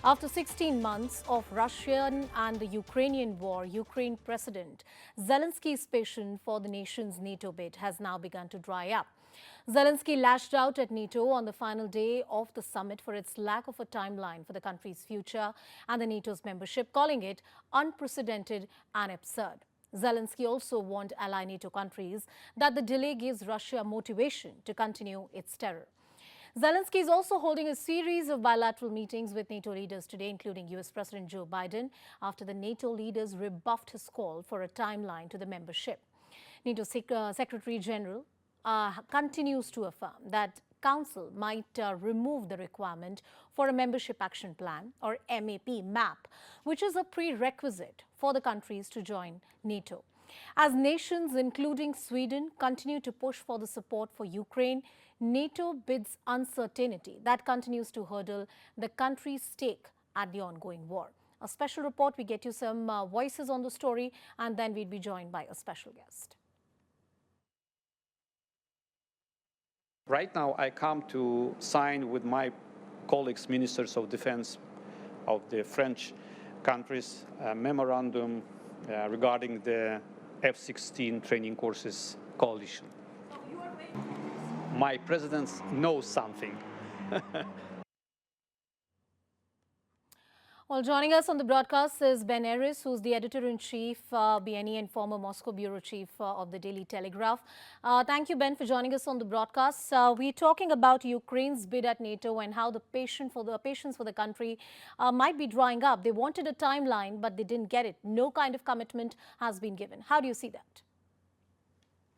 After 16 months of Russian and the Ukrainian war, Ukraine President Zelensky's passion for the nation's NATO bid has now begun to dry up. Zelensky lashed out at NATO on the final day of the summit for its lack of a timeline for the country's future and the NATO's membership, calling it unprecedented and absurd. Zelensky also warned ally NATO countries that the delay gives Russia motivation to continue its terror. Zelensky is also holding a series of bilateral meetings with NATO leaders today, including US President Joe Biden, after the NATO leaders rebuffed his call for a timeline to the membership. NATO Secretary General continues to affirm that Council might remove the requirement for a Membership Action Plan, or MAP, which is a prerequisite for the countries to join NATO. As nations, including Sweden, continue to push for the support for Ukraine, NATO bids uncertainty that continues to hurdle the country's stake at the ongoing war. A special report, we get you some voices on the story, and then we'd be joined by a special guest. Right now, I come to sign with my colleagues, ministers of defense of the French countries, a memorandum regarding the F-16 training courses coalition. My president knows something. Well, joining us on the broadcast is Ben Eris, who's the editor-in-chief, BNE, and former Moscow bureau chief of the Daily Telegraph. Thank you, Ben, for joining us on the broadcast. We're talking about Ukraine's bid at NATO and how the patience for the country might be drying up. They wanted a timeline, but they didn't get it. No kind of commitment has been given. How do you see that?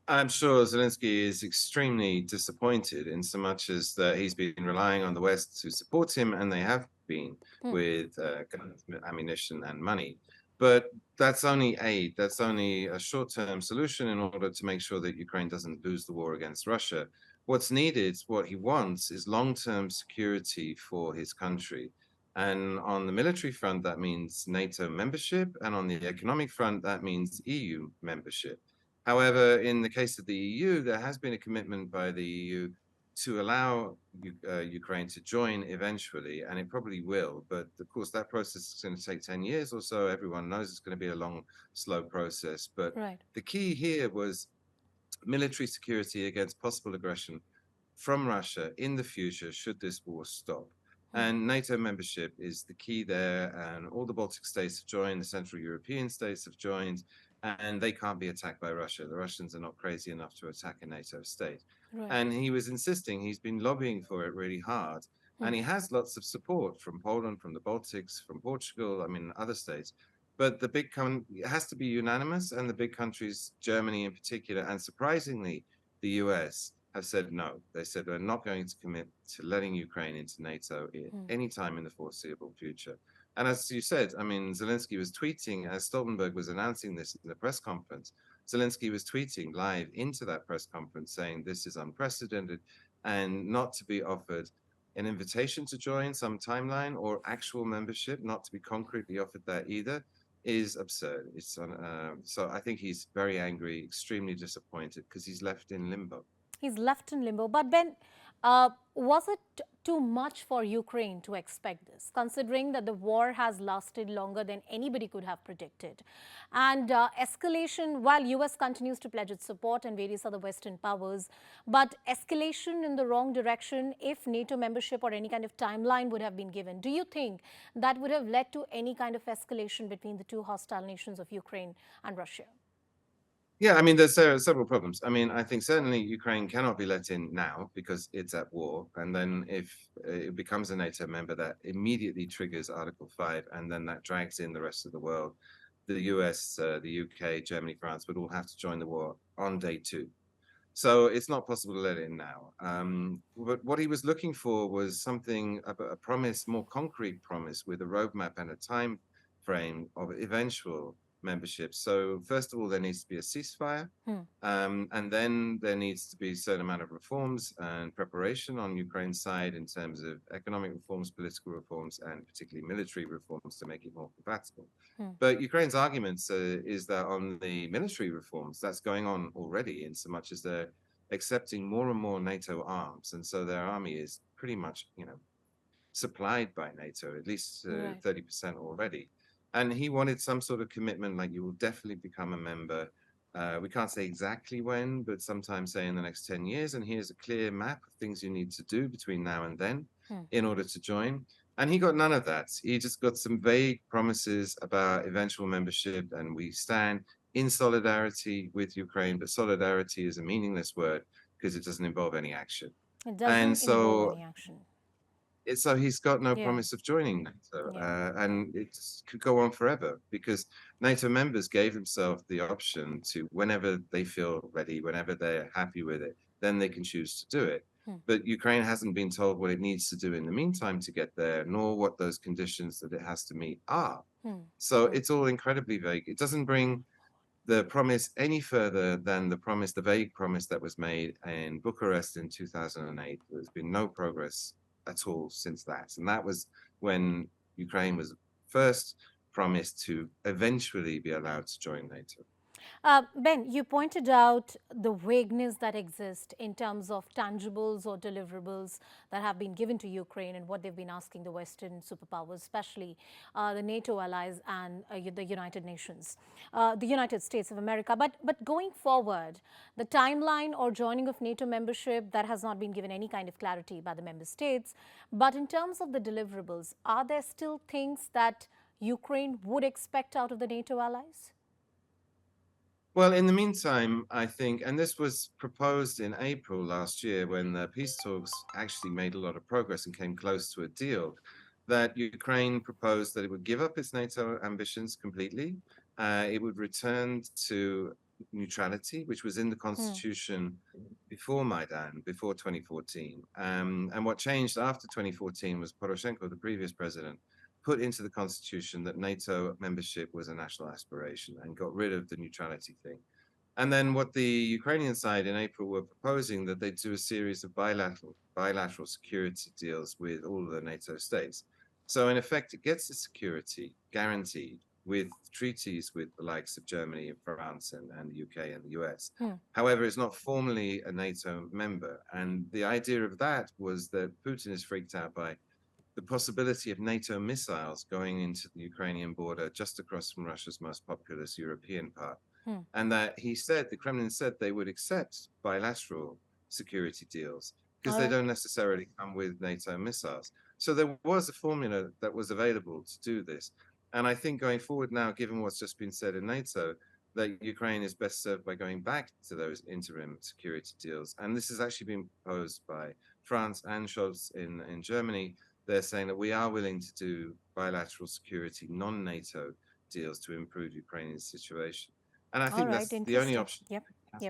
I'm sure Zelensky is extremely disappointed in so much as that he's been relying on the West to support him, and they have been with guns, ammunition and money. But that's only aid. That's only a short-term solution in order to make sure that Ukraine doesn't lose the war against Russia. What's needed, what he wants, is long-term security for his country. And on the military front, that means NATO membership. And on the economic front, that means EU membership. However, in the case of the EU, there has been a commitment by the EU to allow Ukraine to join eventually, and it probably will. But of course, that process is going to take 10 years or so. Everyone knows it's going to be a long, slow process. But the key here was military security against possible aggression from Russia in the future, should this war stop. And NATO membership is the key there, and all the Baltic states have joined, the Central European states have joined, and they can't be attacked by Russia. The Russians are not crazy enough to attack a NATO state. And he was insisting, he's been lobbying for it really hard, and he has lots of support from Poland, from the Baltics, from Portugal, I mean, other states. But the it has to be unanimous, and the big countries, Germany in particular, and surprisingly, the US, have said no. They said we're not going to commit to letting Ukraine into NATO any time in the foreseeable future. And as you said, I mean, Zelensky was tweeting as Stoltenberg was announcing this in the press conference. Zelensky was tweeting live into that press conference saying this is unprecedented, and not to be offered an invitation to join some timeline or actual membership, not to be concretely offered that either, is absurd. So I think he's very angry, extremely disappointed, because he's left in limbo. He's left in limbo. But Ben, was it too much for Ukraine to expect this, considering that the war has lasted longer than anybody could have predicted? And escalation, while US continues to pledge its support and various other Western powers, but escalation in the wrong direction, if NATO membership or any kind of timeline would have been given, do you think that would have led to any kind of escalation between the two hostile nations of Ukraine and Russia? Yeah, I mean, there's several problems. I mean, I think certainly Ukraine cannot be let in now because it's at war. And then if it becomes a NATO member, that immediately triggers Article 5, and then that drags in the rest of the world. The US, the UK, Germany, France would all have to join the war on day 2. So it's not possible to let it in now. But what he was looking for was something, a promise, more concrete promise with a roadmap and a time frame of eventual membership. So first of all, there needs to be a ceasefire, and then there needs to be a certain amount of reforms and preparation on Ukraine's side in terms of economic reforms, political reforms, and particularly military reforms to make it more compatible. But Ukraine's arguments is that on the military reforms, that's going on already, in so much as they're accepting more and more NATO arms, and so their army is pretty much, supplied by NATO, at least Right. 30% already. And he wanted some sort of commitment, like you will definitely become a member. We can't say exactly when, but sometime say in the next 10 years. And here's a clear map of things you need to do between now and then in order to join. And he got none of that. He just got some vague promises about eventual membership, and we stand in solidarity with Ukraine. But solidarity is a meaningless word because it doesn't involve any action. It And doesn't involve so any action. so he's got no Yeah. promise of joining NATO, Yeah. and it could go on forever because NATO members gave themselves the option to, whenever they feel ready, whenever they're happy with it, then they can choose to do it. But Ukraine hasn't been told what it needs to do in the meantime to get there, nor what those conditions that it has to meet are. So it's all incredibly vague. It doesn't bring the promise any further than the vague promise that was made in Bucharest in 2008. There's been no progress at all since that. And that was when Ukraine was first promised to eventually be allowed to join NATO. Ben, you pointed out the vagueness that exists in terms of tangibles or deliverables that have been given to Ukraine and what they've been asking the Western superpowers, especially the NATO allies and the United Nations, the United States of America. But going forward, the timeline or joining of NATO membership, that has not been given any kind of clarity by the member states. But in terms of the deliverables, are there still things that Ukraine would expect out of the NATO allies? Well, in the meantime, I think, and this was proposed in April last year when the peace talks actually made a lot of progress and came close to a deal, that Ukraine proposed that it would give up its NATO ambitions completely. It would return to neutrality, which was in the constitution before Maidan, before 2014. And what changed after 2014 was Poroshenko, the previous president, put into the constitution that NATO membership was a national aspiration and got rid of the neutrality thing. And then what the Ukrainian side in April were proposing, that they'd do a series of bilateral security deals with all of the NATO states. So in effect, it gets the security guaranteed with treaties with the likes of Germany and France and the UK and the US. However, it's not formally a NATO member. And the idea of that was that Putin is freaked out by the possibility of NATO missiles going into the Ukrainian border just across from Russia's most populous European part. And that the Kremlin said they would accept bilateral security deals because they don't necessarily come with NATO missiles. So there was a formula that was available to do this. And I think going forward now, given what's just been said in NATO, that Ukraine is best served by going back to those interim security deals. And this has actually been proposed by France and Scholz in Germany. They're saying that we are willing to do bilateral security, non-NATO deals to improve Ukrainian situation. And I think that's the only option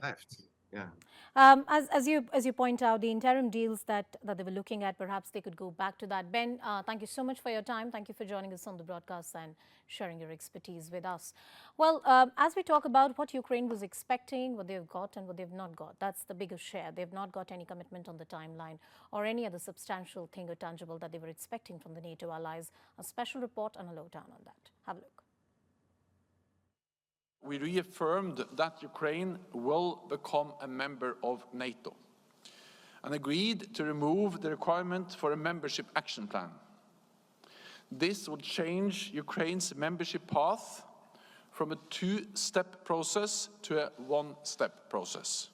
left. Yeah. As you point out, the interim deals that they were looking at, perhaps they could go back to that. Ben, thank you so much for your time. Thank you for joining us on the broadcast and sharing your expertise with us. Well, as we talk about what Ukraine was expecting, what they've got and what they've not got, that's the biggest share. They've not got any commitment on the timeline or any other substantial thing or tangible that they were expecting from the NATO allies. A special report and a lowdown on that. Have a look. We reaffirmed that Ukraine will become a member of NATO and agreed to remove the requirement for a membership action plan. This would change Ukraine's membership path from a two-step process to a one-step process.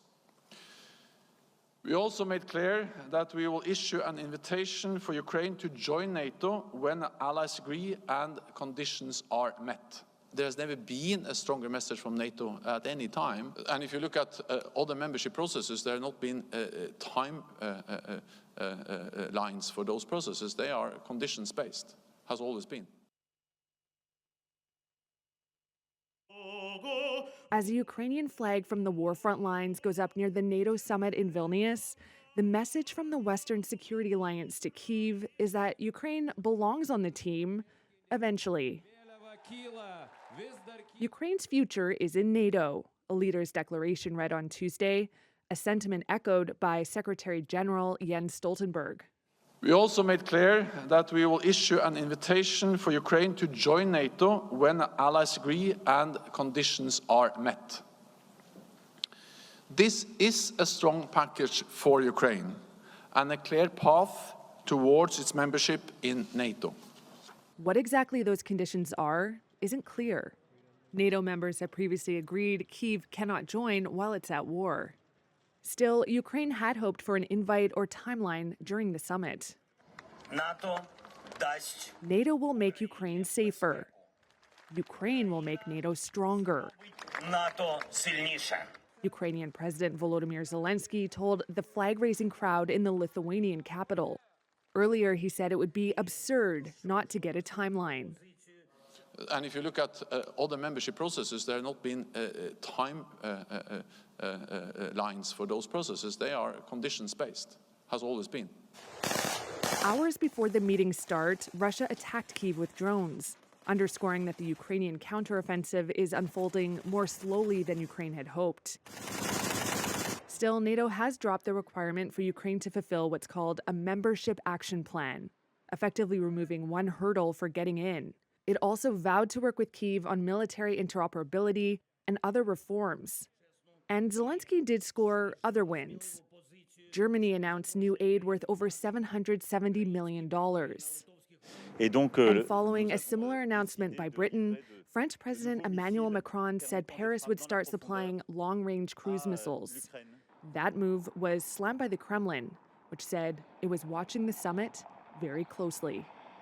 We also made clear that we will issue an invitation for Ukraine to join NATO when allies agree and conditions are met. There's never been a stronger message from NATO at any time. And if you look at other membership processes, there have not been time lines for those processes. They are conditions-based, has always been. As the Ukrainian flag from the war front lines goes up near the NATO summit in Vilnius, the message from the Western Security Alliance to Kyiv is that Ukraine belongs on the team eventually. Ukraine's future is in NATO, a leader's declaration read on Tuesday, a sentiment echoed by Secretary General Jens Stoltenberg. We also made clear that we will issue an invitation for Ukraine to join NATO when allies agree and conditions are met. This is a strong package for Ukraine and a clear path towards its membership in NATO. What exactly those conditions are isn't clear. NATO members have previously agreed Kyiv cannot join while it's at war. Still, Ukraine had hoped for an invite or timeline during the summit. NATO will make Ukraine safer. Ukraine will make NATO stronger. Ukrainian President Volodymyr Zelensky told the flag-raising crowd in the Lithuanian capital. Earlier, he said it would be absurd not to get a timeline. And if you look at other membership processes, there have not been time lines for those processes. They are conditions-based, has always been. Hours before the meeting's start, Russia attacked Kyiv with drones, underscoring that the Ukrainian counteroffensive is unfolding more slowly than Ukraine had hoped. Still, NATO has dropped the requirement for Ukraine to fulfill what's called a membership action plan, effectively removing one hurdle for getting in. It also vowed to work with Kyiv on military interoperability and other reforms. And Zelensky did score other wins. Germany announced new aid worth over $770 million. And following a similar announcement by Britain, French President Emmanuel Macron said Paris would start supplying long-range cruise missiles. That move was slammed by the Kremlin, which said it was watching the summit very closely.